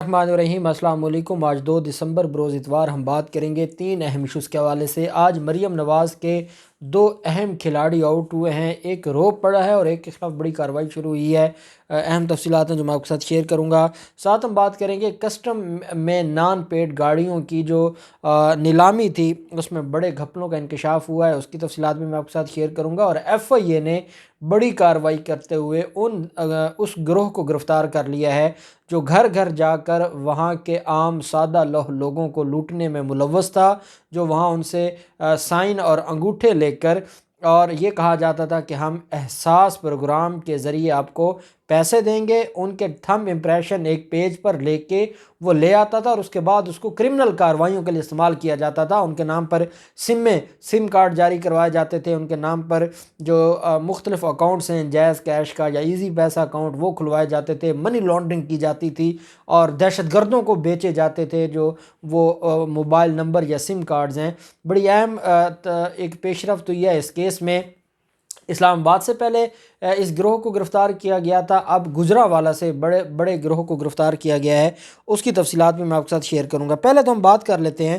الرحمن السلام علیکم۔ آج 2 دسمبر بروز اتوار ہم بات کریں گے 3 اہم ایشوز کے حوالے سے۔ آج مریم نواز کے 2 اہم کھلاڑی آؤٹ ہوئے ہیں، ایک روپ پڑا ہے اور ایک کے خلاف بڑی کارروائی شروع ہوئی ہے۔ اہم تفصیلات ہیں جو میں آپ کے ساتھ شیئر کروں گا۔ ساتھ ہم بات کریں گے کسٹم میں نان پیڈ گاڑیوں کی جو نیلامی تھی اس میں بڑے گھپلوں کا انکشاف ہوا ہے، اس کی تفصیلات بھی میں آپ کے ساتھ شیئر کروں گا۔ اور ایف آئی اے نے بڑی کارروائی کرتے ہوئے اس گروہ کو گرفتار کر لیا ہے جو گھر گھر جا کر وہاں کے عام سادہ لوگوں کو لوٹنے میں ملوث تھا، جو وہاں ان سے سائن اور انگوٹھے لے کر اور یہ کہا جاتا تھا کہ ہم احساس پروگرام کے ذریعے آپ کو پیسے دیں گے۔ ان کے تھمب امپریشن ایک پیج پر لے کے وہ لے آتا تھا اور اس کے بعد اس کو کرمنل کارروائیوں کے لیے استعمال کیا جاتا تھا۔ ان کے نام پر سم کارڈ جاری کروائے جاتے تھے، ان کے نام پر جو مختلف اکاؤنٹس ہیں جیز کیش کا یا ایزی پیسہ اکاؤنٹ وہ کھلوائے جاتے تھے، منی لانڈرنگ کی جاتی تھی اور دہشت گردوں کو بیچے جاتے تھے جو وہ موبائل نمبر یا سم کارڈز ہیں۔ بڑی اہم ایک پیش رفت ہوئی ہے اس کیس میں۔ اسلام آباد سے پہلے اس گروہ کو گرفتار کیا گیا تھا، اب گجرانوالہ سے بڑے گروہ کو گرفتار کیا گیا ہے، اس کی تفصیلات بھی میں آپ کے ساتھ شیئر کروں گا۔ پہلے تو ہم بات کر لیتے ہیں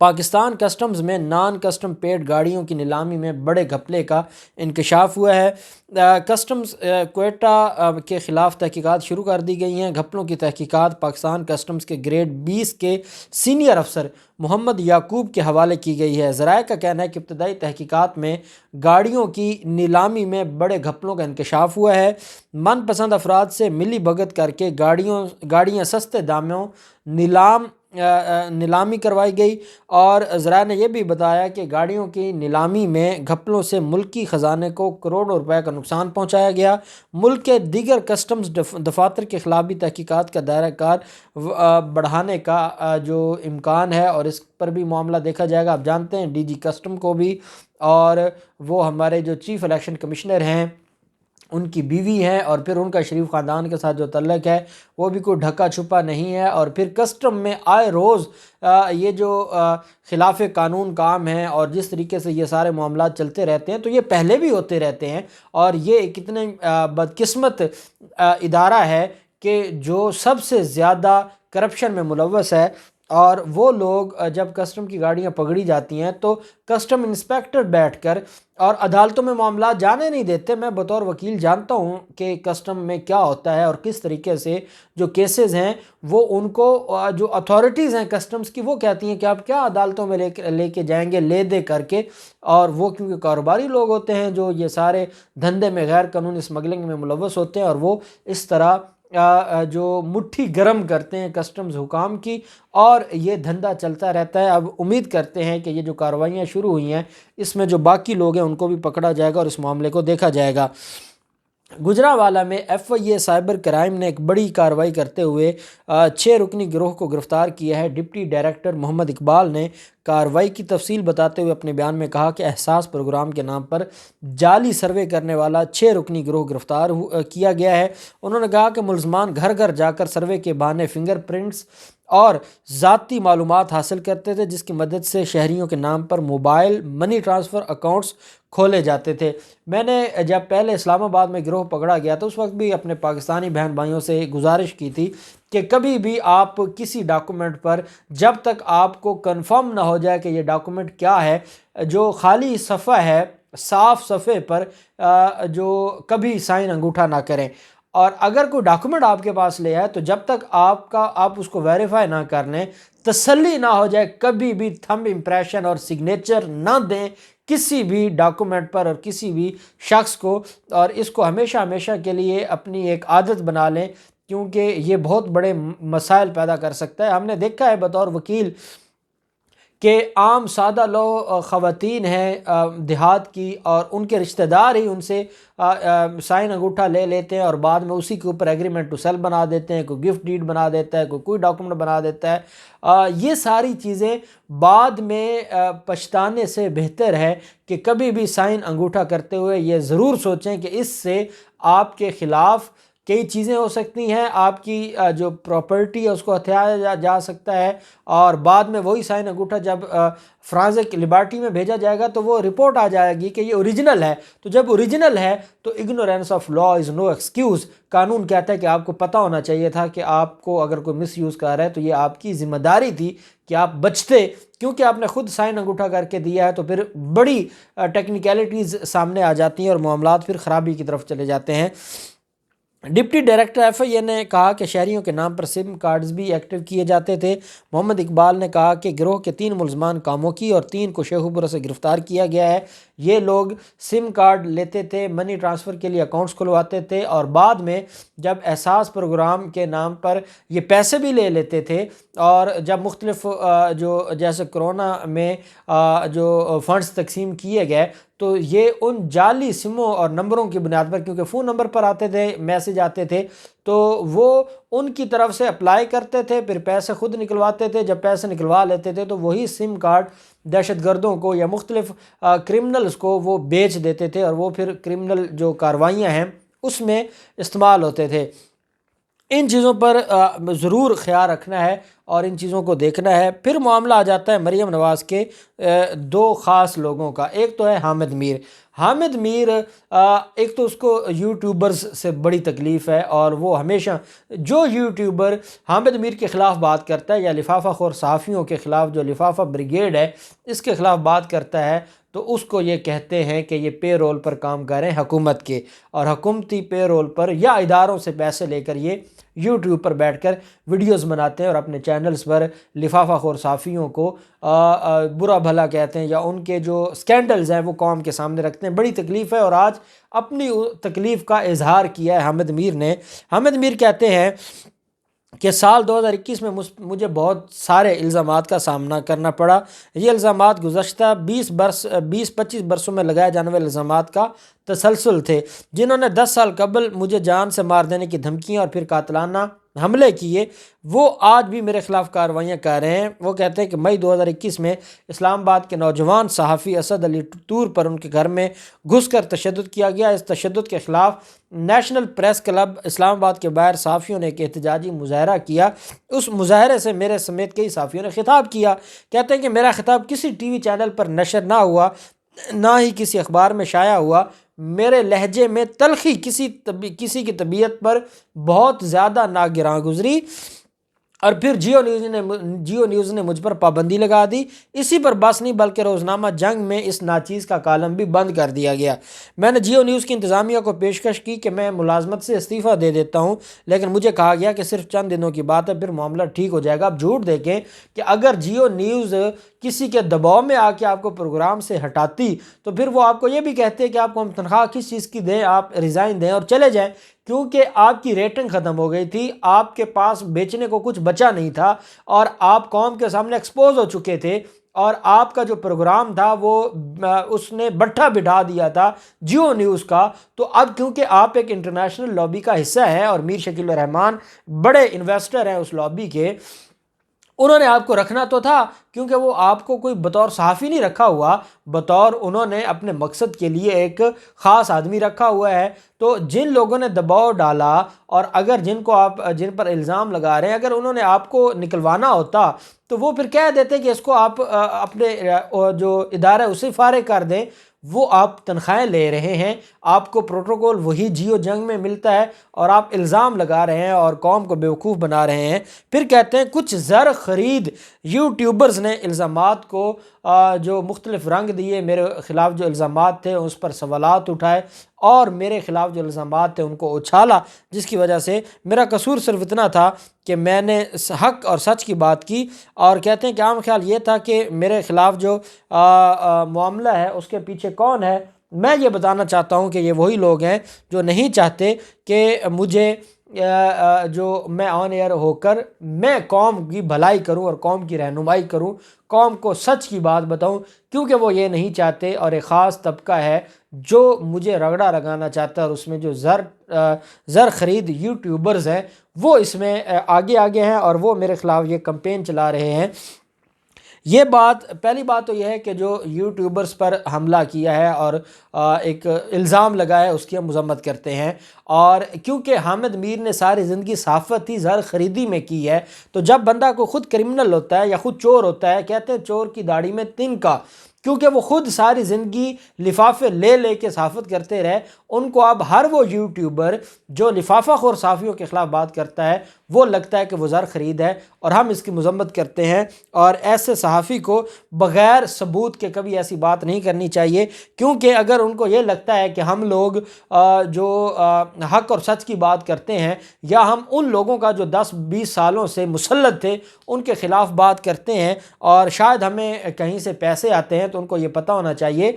پاکستان کسٹمز میں نان کسٹم پیڈ گاڑیوں کی نیلامی میں بڑے گھپلے کا انکشاف ہوا ہے۔ کسٹمز کوئٹہ کے خلاف تحقیقات شروع کر دی گئی ہیں۔ گھپلوں کی تحقیقات پاکستان کسٹمز کے گریڈ 20 کے سینئر افسر محمد یعقوب کے حوالے کی گئی ہے۔ ذرائع کا کہنا ہے کہ ابتدائی تحقیقات میں گاڑیوں کی نیلامی میں بڑے گھپلوں کا انکشاف ہوا ہے۔ من پسند افراد سے ملی بھگت کر کے گاڑیاں سستے داموں نیلامی کروائی گئی اور ذرائع نے یہ بھی بتایا کہ گاڑیوں کی نیلامی میں گھپلوں سے ملکی خزانے کو کروڑوں روپے کا نقصان پہنچایا گیا۔ ملک کے دیگر کسٹمز دفاتر کے خلاف بھی تحقیقات کا دائرہ کار بڑھانے کا جو امکان ہے اور اس پر بھی معاملہ دیکھا جائے گا۔ آپ جانتے ہیں ڈی جی کسٹم کو بھی اور وہ ہمارے جو چیف الیکشن کمشنر ہیں ان کی بیوی ہیں اور پھر ان کا شریف خاندان کے ساتھ جو تعلق ہے وہ بھی کوئی ڈھکا چھپا نہیں ہے۔ اور پھر کسٹم میں آئے روز یہ جو خلاف قانون کام ہیں اور جس طریقے سے یہ سارے معاملات چلتے رہتے ہیں تو یہ پہلے بھی ہوتے رہتے ہیں اور یہ کتنے بدقسمت ادارہ ہے کہ جو سب سے زیادہ کرپشن میں ملوث ہے۔ اور وہ لوگ جب کسٹم کی گاڑیاں پکڑی جاتی ہیں تو کسٹم انسپیکٹر بیٹھ کر اور عدالتوں میں معاملات جانے نہیں دیتے۔ میں بطور وکیل جانتا ہوں کہ کسٹم میں کیا ہوتا ہے اور کس طریقے سے جو کیسز ہیں وہ ان کو جو اتھارٹیز ہیں کسٹمز کی وہ کہتی ہیں کہ آپ کیا عدالتوں میں لے کے جائیں گے لے دے کر کے، اور وہ کیونکہ کاروباری لوگ ہوتے ہیں جو یہ سارے دھندے میں غیر قانونی اسمگلنگ میں ملوث ہوتے ہیں اور وہ اس طرح جو مٹھی گرم کرتے ہیں کسٹمز حکام کی اور یہ دھندا چلتا رہتا ہے۔ اب امید کرتے ہیں کہ یہ جو کارروائیاں شروع ہوئی ہیں اس میں جو باقی لوگ ہیں ان کو بھی پکڑا جائے گا اور اس معاملے کو دیکھا جائے گا۔ گجرانوالہ میں F I A cyber crime نے ایک بڑی کارروائی کرتے ہوئے 6 رکنی گروہ کو گرفتار کیا ہے۔ ڈپٹی ڈائریکٹر محمد اقبال نے کارروائی کی تفصیل بتاتے ہوئے اپنے بیان میں کہا کہ احساس پروگرام کے نام پر جعلی سروے کرنے والا 6 رکنی گروہ گرفتار کیا گیا ہے۔ انہوں نے کہا کہ ملزمان گھر گھر جا کر سروے کے بہانے فنگر پرنٹس اور ذاتی معلومات حاصل کرتے تھے جس کی مدد سے شہریوں کے نام پر موبائل منی ٹرانسفر اکاؤنٹس کھولے جاتے تھے۔ میں نے جب پہلے اسلام آباد میں گروہ پکڑا گیا تو اس وقت بھی اپنے پاکستانی بہن بھائیوں سے گزارش کی تھی کہ کبھی بھی آپ کسی ڈاکومنٹ پر جب تک آپ کو کنفرم نہ ہو جائے کہ یہ ڈاکومنٹ کیا ہے، جو خالی صفحہ ہے صاف صفحے پر جو کبھی سائن انگوٹھا نہ کریں۔ اور اگر کوئی ڈاکومنٹ آپ کے پاس لے آئے تو جب تک آپ اس کو ویریفائی نہ کر لیں، تسلی نہ ہو جائے، کبھی بھی تھمب امپریشن اور سگنیچر نہ دیں کسی بھی ڈاکومنٹ پر اور کسی بھی شخص کو، اور اس کو ہمیشہ کے لیے اپنی ایک عادت بنا لیں کیونکہ یہ بہت بڑے مسائل پیدا کر سکتا ہے۔ ہم نے دیکھا ہے بطور وکیل کہ عام سادہ خواتین ہیں دیہات کی اور ان کے رشتہ دار ہی ان سے سائن انگوٹھا لے لیتے ہیں اور بعد میں اسی کے اوپر ایگریمنٹ ٹو سیل بنا دیتے ہیں، کوئی گفٹ ڈیڈ بنا دیتا ہے، کوئی ڈاکومنٹ بنا دیتا ہے۔ یہ ساری چیزیں بعد میں پچھتانے سے بہتر ہے کہ کبھی بھی سائن انگوٹھا کرتے ہوئے یہ ضرور سوچیں کہ اس سے آپ کے خلاف کئی چیزیں ہو سکتی ہیں، آپ کی جو پراپرٹی ہے اس کو ہتھیایا جا سکتا ہے، اور بعد میں وہی سائن انگوٹھا جب فرانزک لیبارٹی میں بھیجا جائے گا تو وہ رپورٹ آ جائے گی کہ یہ اوریجنل ہے۔ تو جب اوریجنل ہے تو ignorance of law is no excuse, قانون کہتا ہے کہ آپ کو پتہ ہونا چاہیے تھا کہ آپ کو اگر کوئی مس یوز کر رہا ہے تو یہ آپ کی ذمہ داری تھی کہ آپ بچتے، کیونکہ آپ نے خود سائن انگوٹھا کر کے دیا ہے تو پھر بڑی ٹیکنیکلٹیز سامنے آ جاتی ہیں اور معاملات پھر خرابی کی طرف چلے جاتے ہیں۔ ڈپٹی ڈائریکٹر ایف آئی اے نے کہا کہ شہریوں کے نام پر سم کارڈز بھی ایکٹیو کیے جاتے تھے۔ محمد اقبال نے کہا کہ گروہ کے 3 ملزمان کاموکی اور 3 کو شیخو پورہ سے گرفتار کیا گیا ہے۔ یہ لوگ سم کارڈ لیتے تھے، منی ٹرانسفر کے لیے اکاؤنٹس کھلواتے تھے، اور بعد میں جب احساس پروگرام کے نام پر یہ پیسے بھی لے لیتے تھے، اور جب مختلف جو جیسے کرونا میں جو فنڈز تقسیم کیے گئے تو یہ ان جعلی سموں اور نمبروں کی بنیاد پر، کیونکہ فون نمبر پر آتے تھے، میسج آتے تھے، تو وہ ان کی طرف سے اپلائی کرتے تھے، پھر پیسے خود نکلواتے تھے۔ جب پیسے نکلوا لیتے تھے تو وہی سم کارڈ دہشت گردوں کو یا مختلف کرمنلز کو وہ بیچ دیتے تھے، اور وہ پھر کرمنل جو کاروائیاں ہیں اس میں استعمال ہوتے تھے۔ ان چیزوں پر ضرور خیال رکھنا ہے اور ان چیزوں کو دیکھنا ہے۔ پھر معاملہ آ جاتا ہے مریم نواز کے 2 خاص لوگوں کا۔ ایک تو ہے حامد میر۔ حامد میر ایک تو اس کو یوٹیوبرز سے بڑی تکلیف ہے، اور وہ ہمیشہ جو یوٹیوبر حامد میر کے خلاف بات کرتا ہے یا لفافہ خور صحافیوں کے خلاف جو لفافہ بریگیڈ ہے اس کے خلاف بات کرتا ہے، تو اس کو یہ کہتے ہیں کہ یہ پے رول پر کام کر رہے ہیں حکومت کے، اور حکومتی پے رول پر یا اداروں سے پیسے لے کر یہ یوٹیوب پر بیٹھ کر ویڈیوز بناتے ہیں اور اپنے چینلز پر لفافہ خور صحافیوں کو برا بھلا کہتے ہیں، یا ان کے جو سکینڈلز ہیں وہ قوم کے سامنے رکھتے ہیں۔ بڑی تکلیف ہے، اور آج اپنی تکلیف کا اظہار کیا ہے حامد میر نے۔ حامد میر کہتے ہیں کہ سال 2021 میں مجھے بہت سارے الزامات کا سامنا کرنا پڑا۔ یہ الزامات گزشتہ 20-25 برسوں میں لگائے جانے والے الزامات کا تسلسل تھے، جنہوں نے 10 سال قبل مجھے جان سے مار دینے کی دھمکیاں اور پھر قاتلانہ حملے کیے، وہ آج بھی میرے خلاف کارروائیاں کر رہے ہیں۔ وہ کہتے ہیں کہ مئی 2021 میں اسلام آباد کے نوجوان صحافی اسد علی طور پر ان کے گھر میں گھس کر تشدد کیا گیا۔ اس تشدد کے خلاف نیشنل پریس کلب اسلام آباد کے باہر صحافیوں نے ایک احتجاجی مظاہرہ کیا۔ اس مظاہرے سے میرے سمیت کئی صحافیوں نے خطاب کیا۔ کہتے ہیں کہ میرا خطاب کسی ٹی وی چینل پر نشر نہ ہوا، نہ ہی کسی اخبار میں شائع ہوا۔ میرے لہجے میں تلخی کسی کی طبیعت پر بہت زیادہ ناگراں گزری، اور پھر جیو نیوز نے مجھ پر پابندی لگا دی۔ اسی پر بس نہیں بلکہ روزنامہ جنگ میں اس ناچیز کا کالم بھی بند کر دیا گیا۔ میں نے جیو نیوز کی انتظامیہ کو پیشکش کی کہ میں ملازمت سے استعفیٰ دے دیتا ہوں، لیکن مجھے کہا گیا کہ صرف چند دنوں کی بات ہے، پھر معاملہ ٹھیک ہو جائے گا۔ آپ جھوٹ دیکھیں کہ اگر جیو نیوز کسی کے دباؤ میں آ کے آپ کو پروگرام سے ہٹاتی تو پھر وہ آپ کو یہ بھی کہتے کہ آپ کو ہم تنخواہ کس چیز کی دیں، آپ ریزائن دیں اور چلے جائیں، کیونکہ آپ کی ریٹنگ ختم ہو گئی تھی، آپ کے پاس بیچنے کو کچھ بچا نہیں تھا، اور آپ قوم کے سامنے ایکسپوز ہو چکے تھے، اور آپ کا جو پروگرام تھا وہ اس نے بٹھا بٹھا دیا تھا جیو نیوز کا۔ تو اب کیونکہ آپ ایک انٹرنیشنل لابی کا حصہ ہیں اور میر شکیل الرحمان بڑے انویسٹر ہیں اس لابی کے، انہوں نے آپ کو رکھنا تو تھا، کیونکہ وہ آپ کو کوئی بطور صحافی نہیں رکھا ہوا، بطور انہوں نے اپنے مقصد کے لیے ایک خاص آدمی رکھا ہوا ہے۔ تو جن لوگوں نے دباؤ ڈالا، اور اگر جن پر الزام لگا رہے ہیں، اگر انہوں نے آپ کو نکلوانا ہوتا تو وہ پھر کہہ دیتے کہ اس کو آپ اپنے جو ادارہ ہے اسے فارغ کر دیں۔ وہ آپ تنخواہیں لے رہے ہیں، آپ کو پروٹوکول وہی جیو جنگ میں ملتا ہے، اور آپ الزام لگا رہے ہیں اور قوم کو بیوقوف بنا رہے ہیں۔ پھر کہتے ہیں کچھ زر خرید یوٹیوبرز نے الزامات کو جو مختلف رنگ دیے، میرے خلاف جو الزامات تھے اس پر سوالات اٹھائے، اور میرے خلاف جو الزامات تھے ان کو اچھالا، جس کی وجہ سے میرا قصور صرف اتنا تھا کہ میں نے حق اور سچ کی بات کی۔ اور کہتے ہیں کہ عام خیال یہ تھا کہ میرے خلاف جو معاملہ ہے اس کے پیچھے کون ہے۔ میں یہ بتانا چاہتا ہوں کہ یہ وہی لوگ ہیں جو نہیں چاہتے کہ مجھے جو میں آن ایئر ہو کر میں قوم کی بھلائی کروں اور قوم کی رہنمائی کروں، قوم کو سچ کی بات بتاؤں، کیونکہ وہ یہ نہیں چاہتے، اور ایک خاص طبقہ ہے جو مجھے رگڑا لگانا چاہتا ہے، اور اس میں جو زر خرید یوٹیوبرز ہیں وہ اس میں آگے ہیں، اور وہ میرے خلاف یہ کمپین چلا رہے ہیں۔ یہ بات پہلی بات تو یہ ہے کہ جو یوٹیوبرز پر حملہ کیا ہے اور ایک الزام لگایا ہے اس کی ہم مذمت کرتے ہیں، اور کیونکہ حامد میر نے ساری زندگی صحافت ہی زر خریدی میں کی ہے، تو جب بندہ کو خود کرمنل ہوتا ہے یا خود چور ہوتا ہے، کہتے ہیں چور کی داڑھی میں تنکا، کیونکہ وہ خود ساری زندگی لفافے لے لے کے صحافت کرتے رہے، ان کو اب ہر وہ یوٹیوبر جو لفافہ خور صحافیوں کے خلاف بات کرتا ہے وہ لگتا ہے کہ وہ زر خرید ہے، اور ہم اس کی مذمت کرتے ہیں، اور ایسے صحافی کو بغیر ثبوت کے کبھی ایسی بات نہیں کرنی چاہیے، کیونکہ اگر ان کو یہ لگتا ہے کہ ہم لوگ جو حق اور سچ کی بات کرتے ہیں، یا ہم ان لوگوں کا جو 10-20 سالوں سے مسلط تھے ان کے خلاف بات کرتے ہیں، اور شاید ہمیں کہیں سے پیسے آتے ہیں، تو ان کو یہ پتہ ہونا چاہیے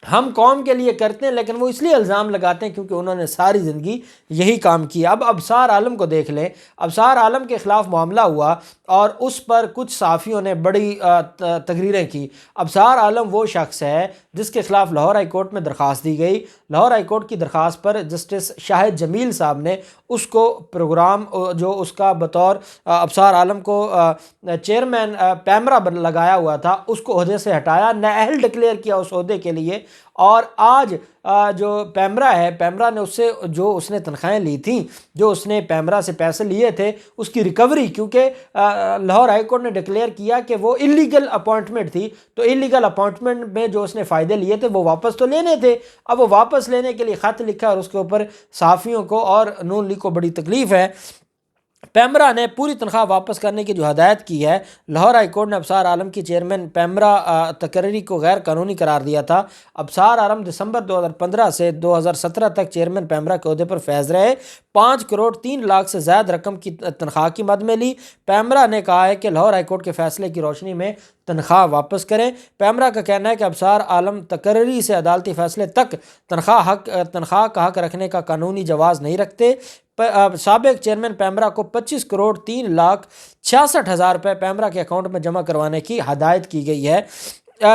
ہم قوم کے لیے کرتے ہیں، لیکن وہ اس لیے الزام لگاتے ہیں کیونکہ انہوں نے ساری زندگی یہی کام کیا۔ اب ابصار عالم کو دیکھ لیں، ابصار عالم کے خلاف معاملہ ہوا اور اس پر کچھ صحافیوں نے بڑی تقریریں کی۔ ابصار عالم وہ شخص ہے جس کے خلاف لاہور ہائی کورٹ میں درخواست دی گئی، لاہور ہائی کورٹ کی درخواست پر جسٹس شاہد جمیل صاحب نے اس کو پروگرام جو اس کا بطور ابصار عالم کو چیئرمین پیمرا لگایا ہوا تھا اس کو عہدے سے ہٹایا، نااہل ڈکلیئر کیا اس عہدے کے لیے، اور آج جو پیمرا ہے، پیمرا نے اس سے جو اس نے تنخواہیں لی تھیں، جو اس نے پیمرا سے پیسے لیے تھے، اس کی ریکوری، کیونکہ لاہور ہائی کورٹ نے ڈکلیئر کیا کہ وہ انلیگل اپوائنٹمنٹ تھی، تو انلیگل اپوائنٹمنٹ میں جو اس نے فائدے لیے تھے وہ واپس تو لینے تھے، اب وہ واپس لینے کے لیے خط لکھا اور اس کے اوپر صحافیوں کو اور نون لیگ کو بڑی تکلیف ہے۔ پیمرا نے پوری تنخواہ واپس کرنے کی جو ہدایت کی ہے، لاہور ہائی کورٹ نے ابصار عالم کی چیئرمین پیمرا تقرری کو غیر قانونی قرار دیا تھا۔ ابصار عالم دسمبر 2015 سے 2017 تک چیئرمین پیمرا کے عہدے پر فائز رہے، 5 کروڑ 3 لاکھ سے زائد رقم کی تنخواہ کی مد میں لی۔ پیمرا نے کہا ہے کہ لاہور ہائی کورٹ کے فیصلے کی روشنی میں تنخواہ واپس کریں۔ پیمرا کا کہنا ہے کہ ابصار عالم تقرری سے عدالتی فیصلے تک تنخواہ کا حق رکھنے کا قانونی جواز نہیں رکھتے۔ سابق چیئرمین پیمرا کو 25 کروڑ 3 لاکھ 66 ہزار روپے پیمرا کے اکاؤنٹ میں جمع کروانے کی ہدایت کی گئی ہے۔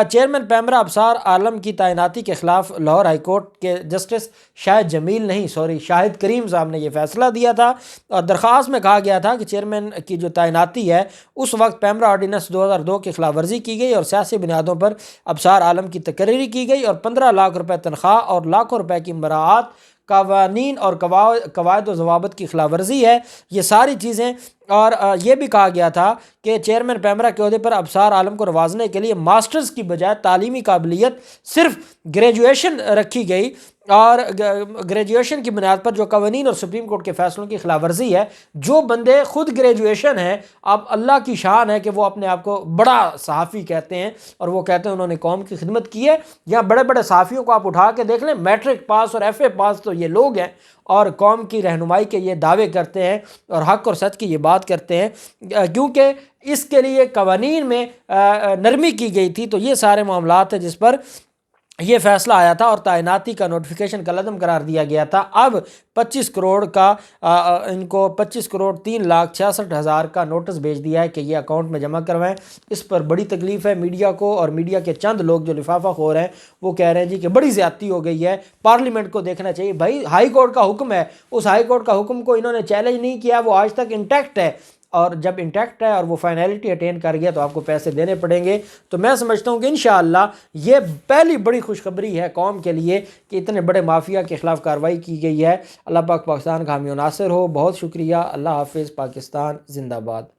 چیئرمین پیمرا ابصار عالم کی تعیناتی کے خلاف لاہور ہائی کورٹ کے جسٹس شاہد کریم صاحب نے یہ فیصلہ دیا تھا، اور درخواست میں کہا گیا تھا کہ چیئرمین کی جو تعیناتی ہے اس وقت پیمرا آرڈیننس 2002 کی خلاف ورزی کی گئی اور سیاسی بنیادوں پر ابصار عالم کی تقرری کی گئی، اور 15 لاکھ روپے تنخواہ اور لاکھوں روپے کی مراعات قوانین اور قواعد و ضوابط کی خلاف ورزی ہے، یہ ساری چیزیں۔ اور یہ بھی کہا گیا تھا کہ چیئرمین پیمرا کے عہدے پر ابصار عالم کو نوازنے کے لیے ماسٹرز کی بجائے تعلیمی قابلیت صرف گریجویشن رکھی گئی، اور گریجویشن کی بنیاد پر جو قوانین اور سپریم کورٹ کے فیصلوں کی خلاف ورزی ہے۔ جو بندے خود گریجویشن ہیں، اب اللہ کی شان ہے کہ وہ اپنے آپ کو بڑا صحافی کہتے ہیں، اور وہ کہتے ہیں انہوں نے قوم کی خدمت کی ہے، یا بڑے بڑے صحافیوں کو آپ اٹھا کے دیکھ لیں، میٹرک پاس اور ایف اے پاس تو یہ لوگ ہیں، اور قوم کی رہنمائی کے یہ دعوے کرتے ہیں اور حق اور سچ کی یہ بات کرتے ہیں، کیونکہ اس کے لیے قوانین میں نرمی کی گئی تھی۔ تو یہ سارے معاملات ہیں جس پر یہ فیصلہ آیا تھا، اور تعیناتی کا نوٹیفیکیشن کالعدم قرار دیا گیا تھا۔ اب 25 کروڑ کا ان کو 25 کروڑ 3 لاکھ 66 ہزار کا نوٹس بھیج دیا ہے کہ یہ اکاؤنٹ میں جمع کروائیں۔ اس پر بڑی تکلیف ہے میڈیا کو، اور میڈیا کے چند لوگ جو لفافہ خور ہیں وہ کہہ رہے ہیں جی کہ بڑی زیادتی ہو گئی ہے، پارلیمنٹ کو دیکھنا چاہیے۔ بھائی ہائی کورٹ کا حکم ہے، اس ہائی کورٹ کا حکم کو انہوں نے چیلنج نہیں کیا، وہ آج تک انٹیکٹ ہے، اور جب انٹیکٹ ہے اور وہ فائنلٹی اٹین کر گیا تو آپ کو پیسے دینے پڑیں گے۔ تو میں سمجھتا ہوں کہ انشاءاللہ یہ پہلی بڑی خوشخبری ہے قوم کے لیے کہ اتنے بڑے مافیا کے خلاف کارروائی کی گئی ہے۔ اللہ پاک پاکستان کا حامی و ناصر ہو۔ بہت شکریہ۔ اللہ حافظ۔ پاکستان زندہ باد۔